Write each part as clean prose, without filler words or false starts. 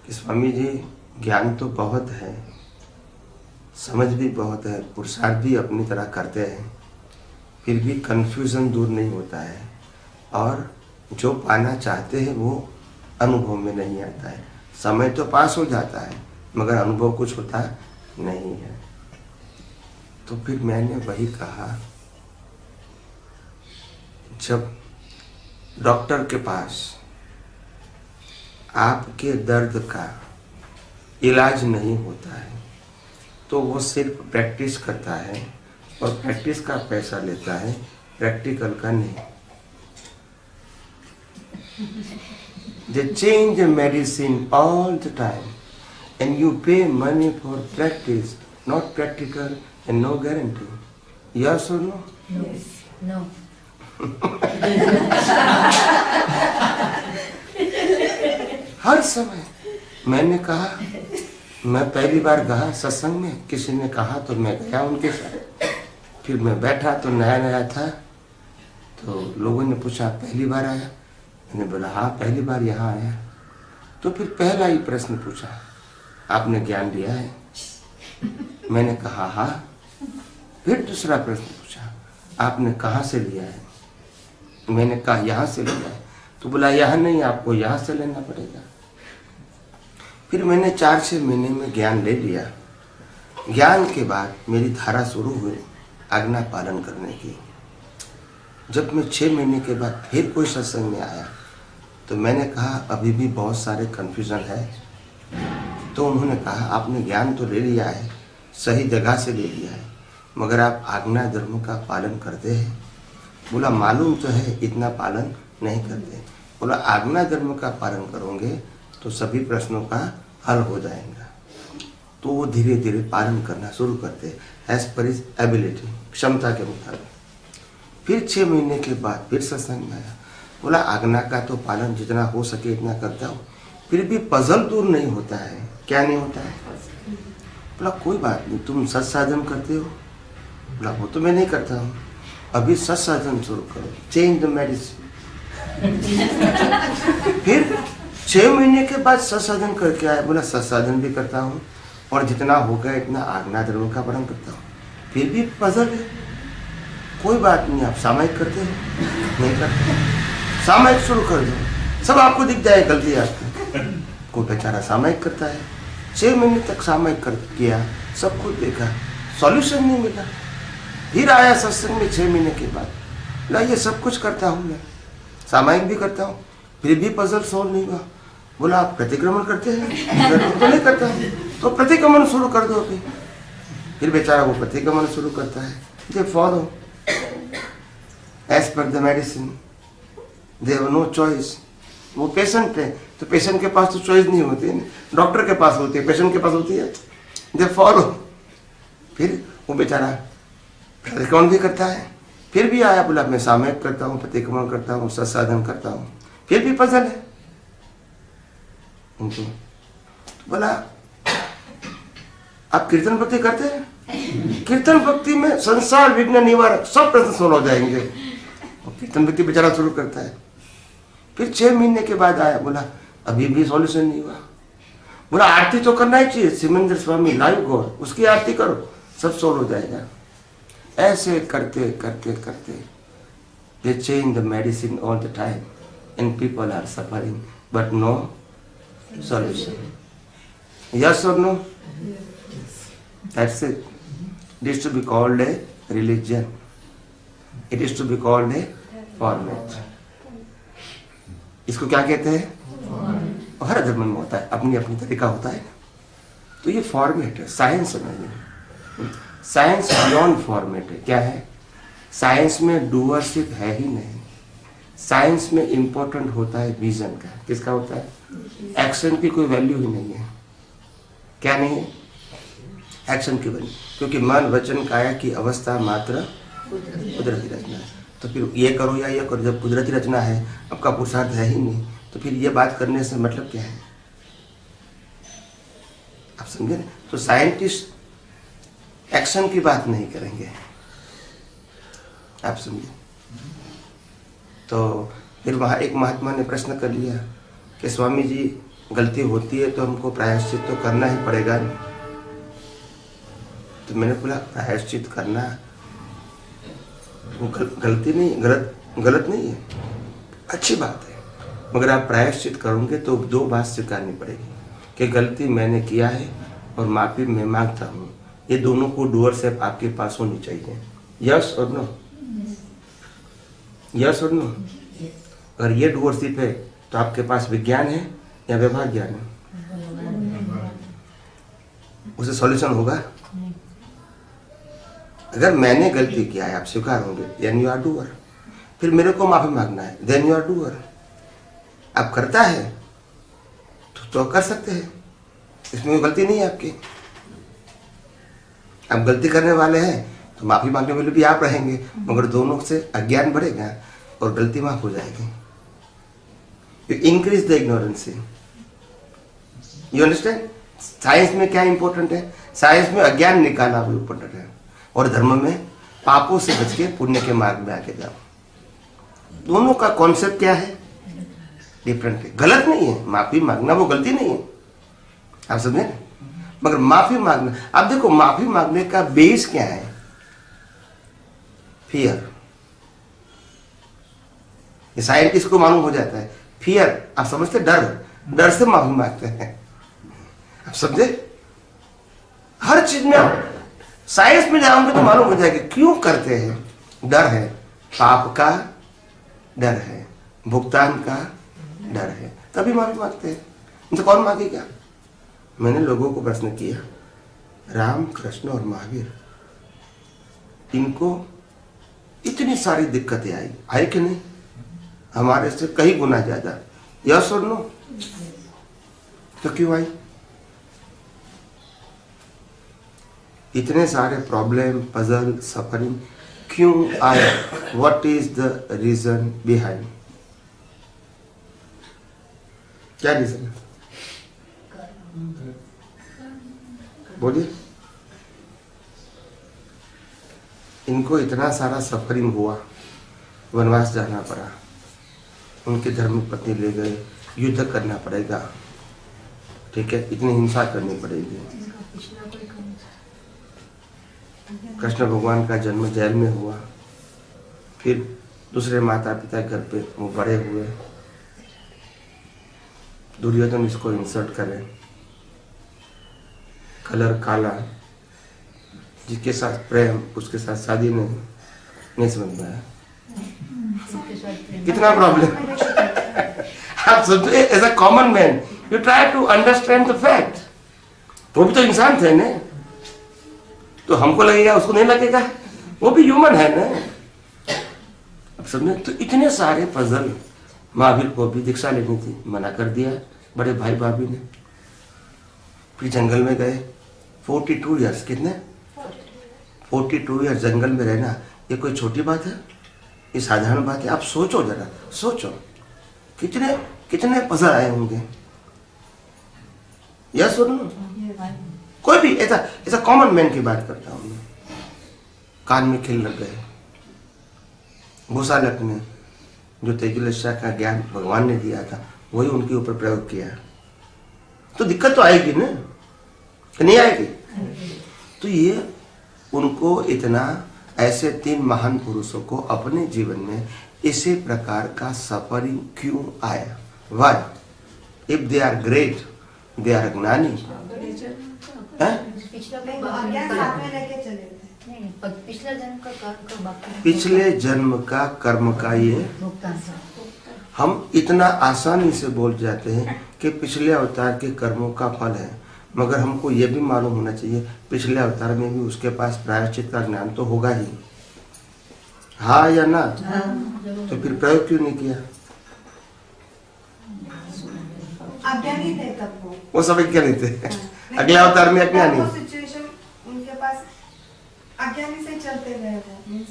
कि स्वामी जी ज्ञान तो बहुत है, समझ भी बहुत है, पुरुषार्थ भी अपनी तरह करते हैं, फिर भी कन्फ्यूज़न दूर नहीं होता है और जो पाना चाहते हैं वो अनुभव में नहीं आता है। समय तो पास हो जाता है मगर अनुभव कुछ होता नहीं है। तो फिर मैंने वही कहा, जब डॉक्टर के पास आपके दर्द का इलाज नहीं होता है तो वो सिर्फ प्रैक्टिस करता है और प्रैक्टिस का पैसा लेता है, प्रैक्टिकल का नहीं। They change the medicine all the time and you pay money for practice, not practical and no guarantee. Yes or no? Yes. No. हर समय मैंने कहा, मैं पहली बार गया सत्संग में, किसी ने कहा तो मैं गया उनके साथ। फिर मैं बैठा तो नया नया था, तो लोगों ने पूछा पहली बार आया? मैंने बोला हाँ पहली बार यहाँ आया। तो फिर पहला ही प्रश्न पूछा, आपने ज्ञान लिया है? मैंने कहा हाँ। फिर दूसरा प्रश्न पूछा, आपने कहाँ से लिया है? मैंने कहा यहाँ से लिया है। तो बोला यहाँ नहीं, आपको यहाँ से लेना पड़ेगा। फिर मैंने 4-6 महीने में ज्ञान ले लिया। ज्ञान के बाद मेरी धारा शुरू हुई आज्ञा पालन करने की। जब मैं 6 महीने के बाद फिर कोई सत्संग में आया तो मैंने कहा अभी भी बहुत सारे कन्फ्यूज़न है। तो उन्होंने कहा आपने ज्ञान तो ले लिया है, सही जगह से ले लिया है, मगर आप आज्ञा धर्म का पालन करते हैं? बोला मालूम तो है, इतना पालन नहीं करते। बोला आज्ञा धर्म का पालन करोगे तो सभी प्रश्नों का हल हो जाएगा। तो वो धीरे धीरे पालन करना शुरू करते एज पर हिज एबिलिटी, क्षमता के मुताबिक। फिर 6 महीने के बाद फिर सत्संग में आया। बोला आज्ञा का तो पालन जितना हो सके इतना करता हूँ, फिर भी पजल दूर नहीं होता है। क्या नहीं होता है? बोला कोई बात नहीं, तुम सत्साधन करते हो? बोला वो तो मैं नहीं करता हूँ। अभी सत्साधन शुरू करो, चेंज द मेडिसिन। फिर 6 महीने के बाद सत्साधन करके आया। बोला सत्साधन भी करता हूँ और जितना हो गया इतना आज्ञा धर्म का पालन करता हूँ, फिर भी पजल है। कोई बात नहीं, आप सामायिक करते हो? नहीं करते। सामायिक शुरू कर दो, सब आपको दिख जाए गलती आपकी। कोई बेचारा सामायिक करता है, 6 महीने तक सामायिक कर किया, सब कुछ देखा, सॉल्यूशन नहीं मिला। फिर आया सत्संग में 6 महीने के बाद। बोला ये सब कुछ करता हूँ मैं, सामायिक भी करता हूँ, फिर भी पजल सॉल्व नहीं हुआ। बोला आप प्रतिक्रमण करते हैं? तो नहीं करता हूँ। तो प्रतिक्रमण शुरू कर दो अभी। फिर बेचारा वो प्रतिक्रमण शुरू करता है। They follow as per the medicine, they have no choice. वो पेशेंट है तो पेशेंट के पास तो चॉइस नहीं होती है, डॉक्टर के पास होती है, पेशेंट के पास होती है। They follow. फिर वो बेचारा प्रतिक्रमण भी करता है, फिर भी आया। बोला मैं सामयिक करता हूँ, प्रतिक्रमण करता हूँ, सत्साधन करता हूँ, फिर भी पजल है उनको। तो बोला आप कीर्तन भक्ति करते हैं? कीर्तन भक्ति में संसार विघ्न निवारक सब प्रश्न सोल्व हो जाएंगे। और कीर्तन भक्ति बेचारा शुरू करता है। फिर 6 महीने के बाद आया। बोला अभी भी सॉल्यूशन नहीं हुआ। बोला आरती तो करना ही चाहिए, सिमंदर स्वामी लाइव गॉड, उसकी आरती करो, सब सोल्व हो जाएगा। ऐसे करते करते करते they change the medicine all the time and people are suffering but no solution. Yes or no? That's it. It is to be called a religion. It is to be called a format. इसको क्या कहते हैं? हर धर्म में होता है, अपनी अपनी तरीका होता है। तो ये फॉर्मेट है, साइंस नहीं। साइंस बियॉन्ड फॉर्मेट है। क्या है? साइंस में डूअरशिप है ही नहीं। साइंस में इंपॉर्टेंट होता है विजन का। किसका होता है? एक्शन की कोई वैल्यू ही नहीं है। क्या नहीं है? एक्शन की वैल्यू। क्योंकि मन वचन काया की अवस्था मात्र कुदरती रचना है। तो फिर ये करो या ये करो, जब कुदरती रचना है, आपका पुरुषार्थ है ही नहीं, तो फिर ये बात करने से मतलब क्या है? आप समझे? तो साइंटिस्ट एक्शन की बात नहीं करेंगे। आप समझे? तो फिर वहाँ एक महात्मा ने प्रश्न कर लिया कि स्वामी जी गलती होती है तो हमको प्रायश्चित तो करना ही पड़ेगा। तो मैंने बोला प्रायश्चित करना वो गलती नहीं, गलत नहीं है, अच्छी बात है। मगर आप प्रायश्चित करोगे तो दो बात स्वीकारनी पड़ेगी कि गलती मैंने किया है और माफी मैं मांगता हूँ। ये दोनों को डूअरशिप आपके पास होनी चाहिए। यस और नो? यस और नो? अगर ये डूअरशिप है तो आपके पास विज्ञान है या व्यवहार ज्ञान है? उसे सॉल्यूशन होगा। अगर मैंने गलती किया है, आप स्वीकार होंगे, देन यू आर डूअर। फिर मेरे को माफी मांगना है, देन यू आर डूअर। आप करता है तो कर सकते हैं, इसमें गलती नहीं है आपकी। आप गलती करने वाले हैं तो माफी मांगने वाले भी आप रहेंगे, मगर दोनों से अज्ञान बढ़ेगा और गलती माफ हो जाएगी। You increase the ignorance. You understand? Science में क्या इंपॉर्टेंट है? साइंस में अज्ञान निकालना भी इंपॉर्टेंट है, और धर्म में पापों से बच के पुण्य के मार्ग में आके जाओ। दोनों का कॉन्सेप्ट क्या है? डिफरेंट है। गलत नहीं है, माफी मांगना वो गलती नहीं है, आप समझे? मगर माफी मांगना, आप देखो माफी मांगने का बेस क्या है? फियर। ये साइंटिस्ट को मालूम हो जाता है। फियर, आप समझते? डर से माफी मांगते हैं, आप समझे? हर चीज में आप साइंस में जाओगे तो मालूम हो जाएगा क्यों करते हैं। डर है, पाप का डर है, भुगतान का डर है, तभी माफी मांगते हैं। इनसे कौन मांगेगा? मैंने लोगों को प्रश्न किया, राम, कृष्ण और महावीर, इनको इतनी सारी दिक्कतें आई कि नहीं? हमारे से कई गुना ज्यादा। यस और नो? तो क्यों आई? इतने सारे प्रॉब्लम, पजल, सफरिंग क्यों आया? What is the reason behind? क्या रीजन है? बोलिए। इनको इतना सारा सफरिंग हुआ, वनवास जाना पड़ा, उनके धर्म पत्नी ले गए, युद्ध करना पड़ेगा, ठीक है, इतनी हिंसा करनी पड़ेगी। कृष्ण भगवान का जन्म जेल में हुआ, फिर दूसरे माता पिता घर पे वो बड़े हुए, दुर्योधन इसको इंसल्ट करे, कलर काला, जिसके साथ प्रेम उसके साथ शादी नहीं समझ में आया। कितना प्रॉब्लम। आप समझो, as a common man you try to understand the fact. वो भी तो इंसान थे ना, तो हमको लगेगा उसको नहीं लगेगा, वो भी ह्यूमन है ना। अब समझे? तो इतने सारे पजल। महावीर को भी दीक्षा लेनी थी, मना कर दिया बड़े भाई भाभी ने। फिर जंगल में गए, 42 ईयर्स। कितने? 42 ईयर्स जंगल में रहना, ये कोई छोटी बात है? ये साधारण बात है? आप सोचो, जरा सोचो, कितने कितने पजल आए होंगे। यह सुनो, कोई भी ऐसा कॉमन मैन की बात करता हूं मैं। कान में खिल लग गए, गोसालक ने जो तेजुलस्या का ज्ञान भगवान ने दिया था वही उनके ऊपर प्रयोग किया, तो दिक्कत तो आएगी ना, कि नहीं आएगी? तो ये उनको इतना, ऐसे 3 महान पुरुषों को अपने जीवन में इसी प्रकार का सफरिंग क्यों आया? Why? If they are great, they are ज्ञानी, पिछले जन्म का कर्म का ये हम इतना आसानी से बोल जाते हैं कि पिछले अवतार के कर्मों का फल है, मगर हमको ये भी मालूम होना चाहिए पिछले अवतार में भी उसके पास प्रायश्चित का ज्ञान तो होगा ही। हाँ या ना? तो फिर प्रयोग क्यों नहीं किया? अज्ञानी थे तब वो सब अज्ञानी थे। अगले अवतार में अज्ञानी, सिचुएशन उनके पास अज्ञानी से चलते गए वो,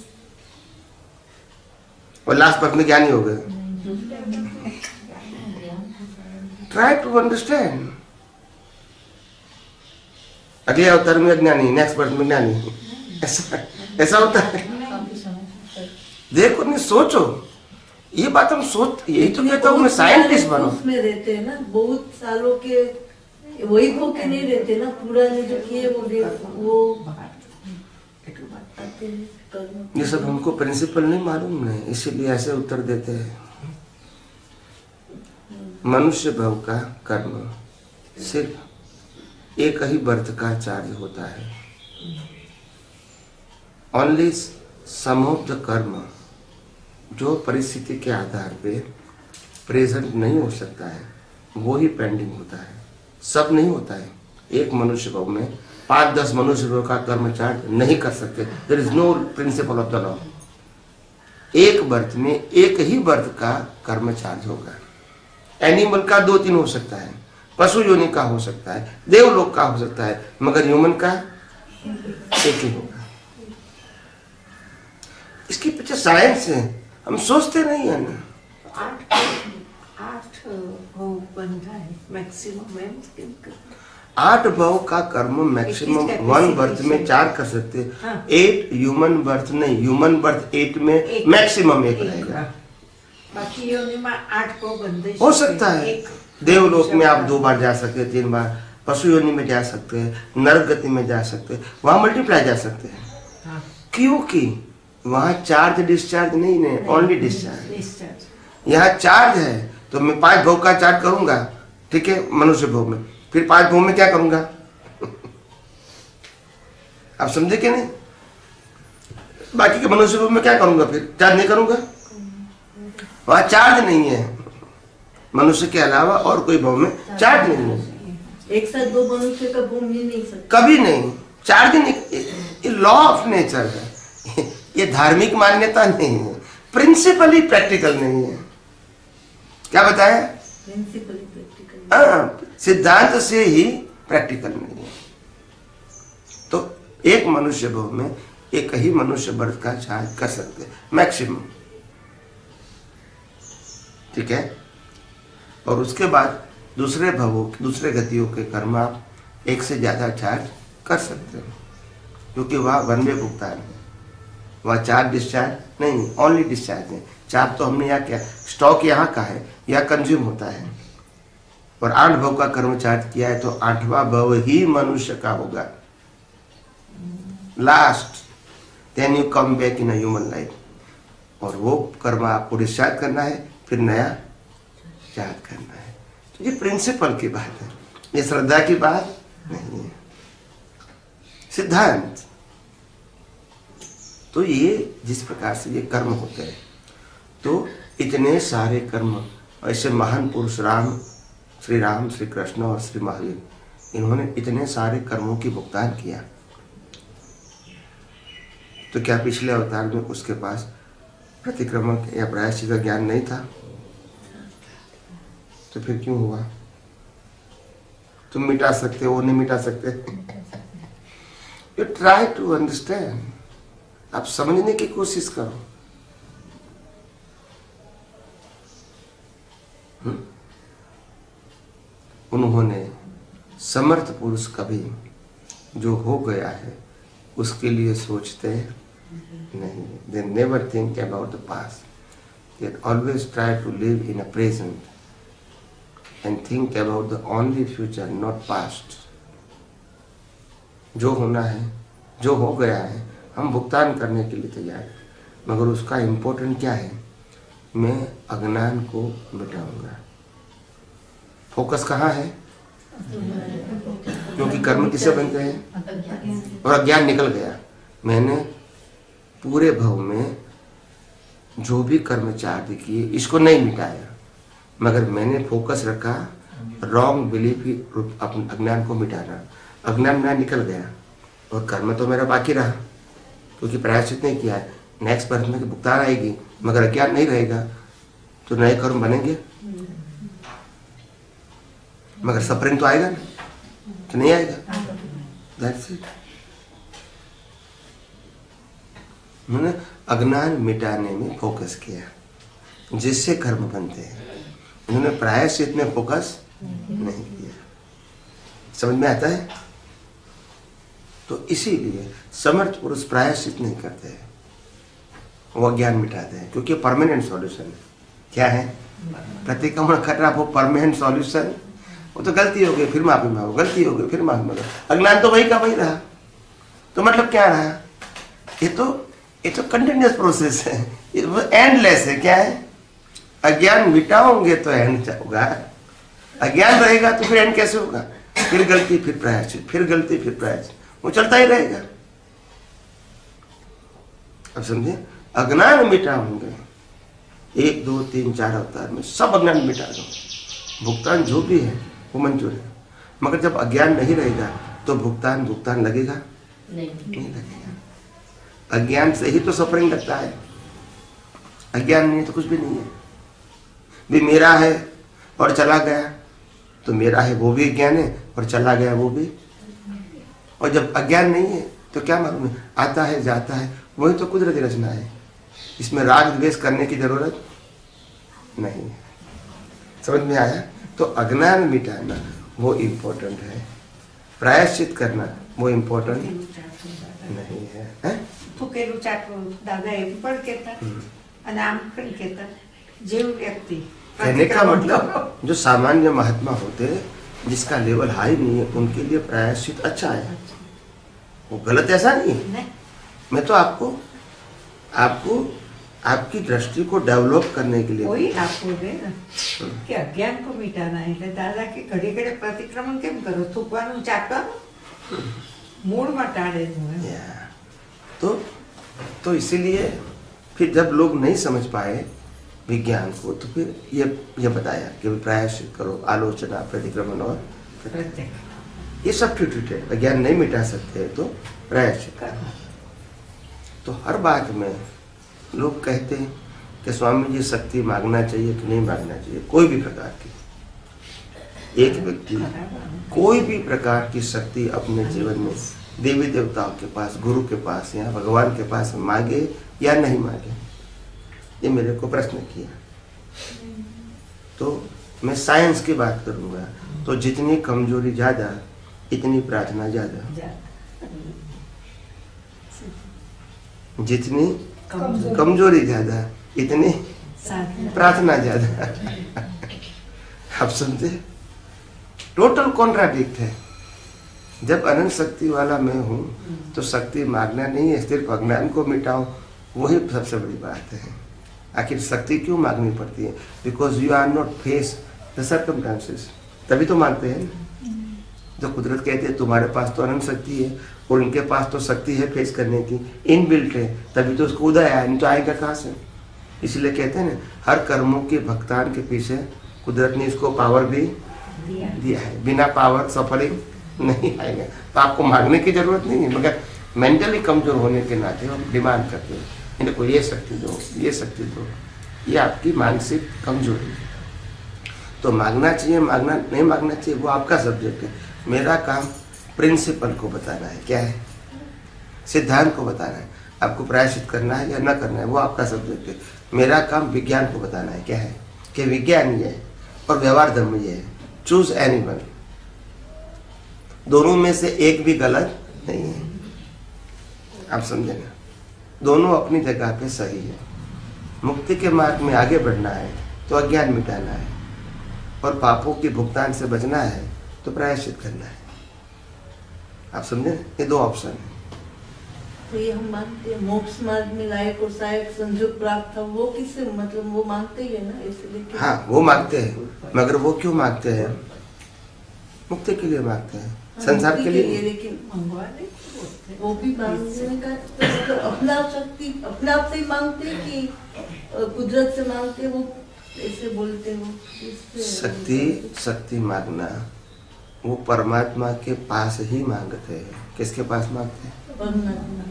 और लास्ट पर्थ में ज्ञानी हो गए। Try to understand. अगले अवतार में अज्ञानी, नेक्स्ट बर्थ में ज्ञानी, ऐसा होता है। देखो, नहीं सोचो, ये बात हम सोच, यही तो कहता हूँ मैं साइंटिस्ट बनूं। उसमें रहते हैं ना बहुत सालों के, वही भूखे नहीं रहते ना, पूरा ने जो किए वो आते हैं कर्म। ये सब हमको प्रिंसिपल नहीं मालूम है, इसीलिए ऐसे उत्तर देते हैं। मनुष्य भव का कर्म सिर्फ एक ही बर्थ का चार्ज होता है। ओनली सम ऑफ द कर्म जो परिस्थिति के आधार पे प्रेजेंट नहीं हो सकता है वो ही पेंडिंग होता है, सब नहीं होता है। एक मनुष्य भव में 5-10 मनुष्य भव का कर्म चार्ज नहीं कर सकते। There is no principle of the law. एक बर्थ में एक ही बर्थ का कर्म चार्ज होगा। एनिमल का 2-3 हो सकता है, पशु योनि का हो सकता है, देवलोक का हो सकता है, मगर ह्यूमन का एक ही होगा। इसके पीछे साइंस है, हम सोचते नहीं है ना। 8 बनता है मैक्सिमम है मुश्किल का। 8 भव का कर्म मैक्सिमम 1 बर्थ में 4 कर सकते हैं। हाँ। 8 ह्यूमन बर्थ नहीं, ह्यूमन बर्थ 8 में मैक्सिमम 1 रहेगा। बाकी योनि में 8 को बंदे हो सकता है देवलोक में आप 2 बार जा सकते हैं, 3 बार, पशु योनि में जा सकते हैं, नरक गति में जा सकते हैं, वहां मल्टीप्लाई जा सकते हैं। हाँ। क्योंकि वहां चार्ज डिस्चार्ज नहीं है, ओनली डिस्चार्ज। डिस्चार्ज यहाँ चार्ज है तो मैं 5 भव का चार्ज करूंगा, ठीक है, मनुष्य भव में, फिर 5 भव में क्या करूंगा? आप समझे कि नहीं? बाकी के मनुष्य भव में क्या करूंगा? फिर चार्ज नहीं करूंगा, वहां चार्ज नहीं है। मनुष्य के अलावा और कोई भव में चार्ज नहीं है। एक साथ 2 मनुष्य का घूम ही नहीं सकता, कभी नहीं, चार्ज नहीं। ये लॉ ऑफ नेचर है, ये धार्मिक मान्यता नहीं है, प्रिंसिपली प्रैक्टिकल नहीं है। क्या बताया? Principle practical. सिद्धांत से ही प्रैक्टिकल नहीं है। तो एक मनुष्य भव में एक ही मनुष्य बर्थ का चार्ज कर सकते हैं मैक्सिमम, ठीक है। और उसके बाद दूसरे भवों, दूसरे गतियों के कर्म आप 1 से ज्यादा चार्ज कर सकते हो, क्योंकि वह वन वे भुगतान है, वह चार्ज डिस्चार्ज नहीं, ओनली डिस्चार्ज है। चार्ज तो हमने यहाँ क्या, स्टॉक यहाँ का है, यह कंज्यूम होता है। और 8 भव का कर्म चार्ज किया है तो 8वां भव ही मनुष्य का होगा last, then you come back in a human life. और वो कर्म आपको डिस्चार्ज करना है, फिर नया चार्ज करना है। तो ये प्रिंसिपल की बात है, ये श्रद्धा की बात नहीं है, सिद्धांत। तो ये जिस प्रकार से ये कर्म होते हैं, तो इतने सारे कर्म, ऐसे महान पुरुष राम, श्री कृष्ण और श्री महावीर, इन्होंने इतने सारे कर्मों की भुगतान किया। तो क्या पिछले अवतार में उसके पास प्रतिक्रमण या प्रायश्चित का ज्ञान नहीं था? तो फिर क्यों हुआ? तुम मिटा सकते हो, वो नहीं मिटा सकते। यू ट्राई टू अंडरस्टैंड, आप समझने की कोशिश करो। उन्होंने समर्थ पुरुष कभी जो हो गया है उसके लिए सोचते नहीं। They never think about the past, they always try to live in a present and think about the only future, not past. जो होना है, जो हो गया है, हम भुगतान करने के लिए तैयार हैं, मगर उसका इम्पोर्टेंट क्या है? मैं अज्ञान को मिटाऊंगा। फोकस कहाँ है? क्योंकि कर्म किसे बनते हैं? और अज्ञान निकल गया। मैंने पूरे भव में जो भी कर्म चार्ज किए, इसको नहीं मिटाया, मगर मैंने फोकस रखा रॉन्ग बिलीफ ही अज्ञान को मिटाना। अज्ञान मेरा निकल गया और कर्म तो मेरा बाकी रहा, क्योंकि प्रायश्चित नहीं किया है। नेक्स्ट बर्थ में भुगतान आएगी, मगर अज्ञान नहीं रहेगा, तो नए कर्म बनेंगे, मगर सफरिंग तो आएगा ना, तो नहीं आएगा। That's it. उन्होंने अज्ञान मिटाने में फोकस किया, जिससे कर्म बनते हैं। उन्होंने प्रायश्चित में फोकस नहीं किया। समझ में आता है? तो इसीलिए समर्थ पुरुष प्रायश्चित नहीं करते हैं, वो अज्ञान मिटाते हैं, क्योंकि परमानेंट सॉल्यूशन है। क्या है? प्रतिक्रमण करना वो परमानेंट सॉल्यूशन, वो तो गलती हो गई फिर माफी मांगो, गलती हो गई फिर माफी मांगो। अज्ञान तो वही का वही रहा, तो मतलब क्या रहा? ये तो कंटिन्यूस प्रोसेस है, ये एंडलेस है। क्या है? अज्ञान मिटाओगे तो एंड होगा, अज्ञान रहेगा तो फिर एंड कैसे होगा? फिर गलती फिर प्रायश्चित, फिर गलती फिर प्रायश्चित, वो चलता ही रहेगा। अब समझे? अज्ञान मिटाओगे 1 2 3 4 अवतार में सब अज्ञान मिटा दो, भुगतान जो भी है वो मंजूर है। मगर जब अज्ञान नहीं रहेगा तो भुगतान लगेगा नहीं लगेगा। अज्ञान से ही तो सफरिंग लगता है, अज्ञान नहीं है तो कुछ भी नहीं है। भी मेरा है और चला गया तो मेरा है वो भी अज्ञान है और चला गया वो भी। और जब अज्ञान नहीं है तो क्या मालूम है, आता है जाता है, वही तो कुदरती रचना है। इसमें राग द्वेष करने की जरूरत नहीं है। समझ में आया? तो अज्ञान मिटाना वो इम्पोर्टेंट है, प्रायश्चित करना वो इम्पोर्टेंट नहीं है, हैं? થૂકેલું ચાટવું દાદા એમ પણ કહેતા અને આમ પણ કહેતા જેવું વ્યક્તિ कहने का मतलब जो सामान्य महात्मा होते हैं जिसका लेवल हाई नहीं है उनके लिए प्रायश्चित अच्छा है, वो गलत ऐसा नहीं है। मैं तो आपको आपकी दृष्टि को डेवलप करने के लिए કોઈ આપવું દે ને કે અજ્ઞાન કો મિટાના એટલે દાદા કે ઘડી ઘડી પ્રતિક્રમણ કેમ કરો થૂકવાનું ચાટવાનું મૂળમાં ટાળે જ હું એમ। तो इसीलिए फिर जब लोग नहीं समझ पाए विज्ञान को तो फिर ये बताया कि प्रायश्चित करो, आलोचना, प्रतिक्रमण और ये सब ठीक है। विज्ञान नहीं मिटा सकते तो प्रायश्चित करो। तो हर बात में लोग कहते हैं कि स्वामी जी शक्ति मांगना चाहिए कि नहीं मांगना चाहिए। कोई भी प्रकार की एक व्यक्ति कोई भी प्रकार की शक्ति अपने जीवन में देवी देवताओं के पास, गुरु के पास या भगवान के पास मांगे या नहीं मांगे, ये मेरे को प्रश्न किया। तो मैं साइंस की बात करूंगा तो जितनी कमजोरी ज्यादा इतनी प्रार्थना ज्यादा, जितनी कमजोरी ज्यादा इतनी प्रार्थना ज्यादा। आप समझे? टोटल कॉन्ट्राडिक्ट है। जब अनंत शक्ति वाला मैं हूँ तो शक्ति मांगना नहीं है, सिर्फ अज्ञान को मिटाओ, वही सबसे बड़ी बात है। आखिर शक्ति क्यों मांगनी पड़ती है? Because you are not face the circumstances, तभी तो मांगते हैं। जो कुदरत कहती है तुम्हारे पास तो अनंत शक्ति है और इनके पास तो शक्ति है फेस करने की, इनबिल्ट है, तभी तो उसको उदय आया, नहीं तो आएगा कहाँ से? इसलिए कहते हैं ना, हर कर्मों के भुगतान के पीछे कुदरत ने इसको पावर भी दिया है, बिना पावर सफरिंग नहीं आएगा। तो आपको मांगने की जरूरत नहीं है, मगर मेंटली कमजोर होने के नाते हम डिमांड करते हैं इनको ये शक्ति दो, ये शक्ति दो। ये आपकी मानसिक कमजोरी है। तो मांगना चाहिए, मांगना नहीं मांगना चाहिए वो आपका सब्जेक्ट है। मेरा काम प्रिंसिपल को बताना है, क्या है, सिद्धांत को बताना है। आपको प्रायश्चित करना है या न करना है वो आपका सब्जेक्ट है। मेरा काम विज्ञान को बताना है, क्या है, कि विज्ञान ये है और व्यवहार धर्म ये है। चूज एनीवन, दोनों में से एक भी गलत नहीं है। आप समझे ना? दोनों अपनी जगह पे सही है। मुक्ति के मार्ग में आगे बढ़ना है तो अज्ञान मिटाना है, और पापों के भुगतान से बचना है तो प्रायश्चित करना है। आप समझे? ये दो ऑप्शन है। तो ये हम मानते हैं मोक्ष मार्ग में लायक और सहायक संयोग प्राप्त था, वो किससे मतलब वो मांगते ही है ना, इसलिए। हाँ वो मांगते हैं, मगर वो क्यों मांगते हैं? मुक्ति के लिए मांगते हैं, संसार के लिए। लेकिन वो भी मांगने का तो अपना शक्ति अपने आप से ही मांगते हैं कि कुदरत से मांगते हैं, वो ऐसे बोलते हो। शक्ति मांगना वो परमात्मा के पास ही मांगते हैं। किसके पास मांगते हैं?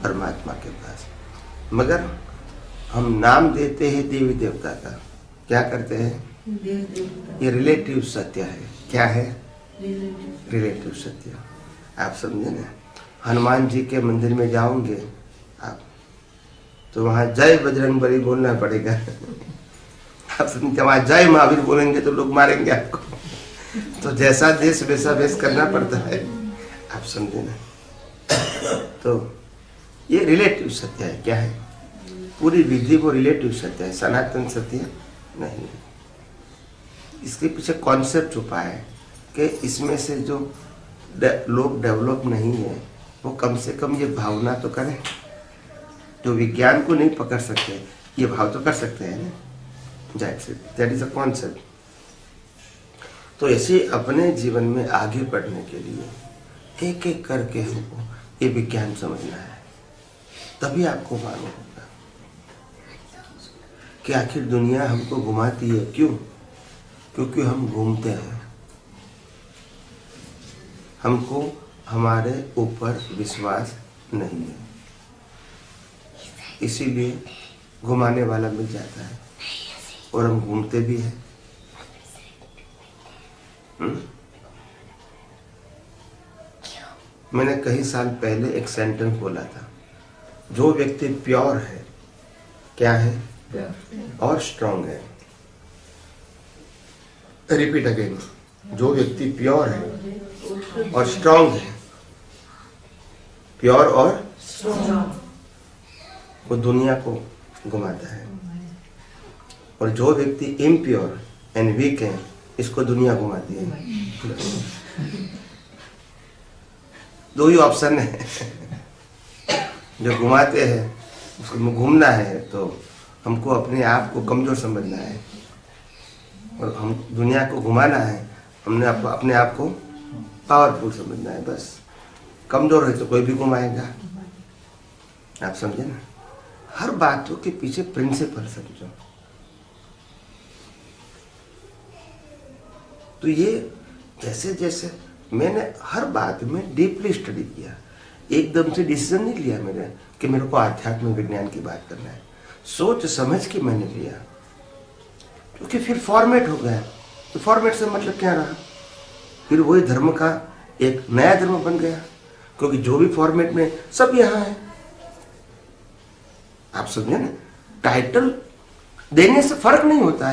परमात्मा के पास। मगर हम नाम देते हैं देवी देवता का, क्या करते हैं? ये रिलेटिव सत्य है। क्या है? रिलेटिव सत्य। आप समझे ना? हनुमान जी के मंदिर में जाओगे आप तो वहां जय बजरंगबली बोलना पड़ेगा। आप समझे? वहां जय महावीर बोलेंगे तो लोग मारेंगे आपको। तो जैसा देश वैसा वेश करना पड़ता है। आप समझे ना? तो ये रिलेटिव सत्य है। क्या है? पूरी विधि वो रिलेटिव सत्य है, सनातन सत्य नहीं है। इसके पीछे कॉन्सेप्ट छुपा है कि इसमें से जो लोग डेवलप नहीं है वो कम से कम ये भावना तो करें। जो विज्ञान को नहीं पकड़ सकते ये भाव तो कर सकते हैं ना, जाहिर say that is a concept. तो ऐसे अपने जीवन में आगे बढ़ने के लिए एक एक करके हमको ये विज्ञान समझना है, तभी आपको मालूम होगा कि आखिर दुनिया हमको घुमाती है क्यों। क्योंकि हम घूमते हैं, हमको हमारे ऊपर विश्वास नहीं है, इसीलिए घुमाने वाला मिल जाता है और हम घूमते भी हैं। मैंने कई साल पहले एक सेंटेंस बोला था, जो व्यक्ति प्योर है, क्या है, और स्ट्रांग है। रिपीट अगेन, जो व्यक्ति प्योर है और स्ट्रांग है, प्योर और वो दुनिया को घुमाता है, और जो व्यक्ति इम्प्योर एंड वीक है इसको दुनिया घुमाती है। दो ही ऑप्शन है, जो घुमाते हैं उसको घूमना है तो हमको अपने आप को कमजोर समझना है, और हम दुनिया को घुमाना है हमने अपने आप को पावरफुल समझना है। बस कमजोर है तो कोई भी घुमाएगा, आप समझे ना। हर बातों के पीछे प्रिंसिपल समझो। तो ये जैसे जैसे मैंने हर बात में डीपली स्टडी किया, एकदम से डिसीजन नहीं लिया मैंने कि मेरे को आध्यात्मिक विज्ञान की बात करना है, सोच समझ के मैंने लिया। क्योंकि फिर फॉर्मेट हो गया, तो फॉर्मेट से मतलब क्या रहा, फिर वही धर्म का एक नया धर्म बन गया, क्योंकि जो भी फॉर्मेट में सब यहाँ है। आप समझे ना, टाइटल देने से फर्क नहीं होता है।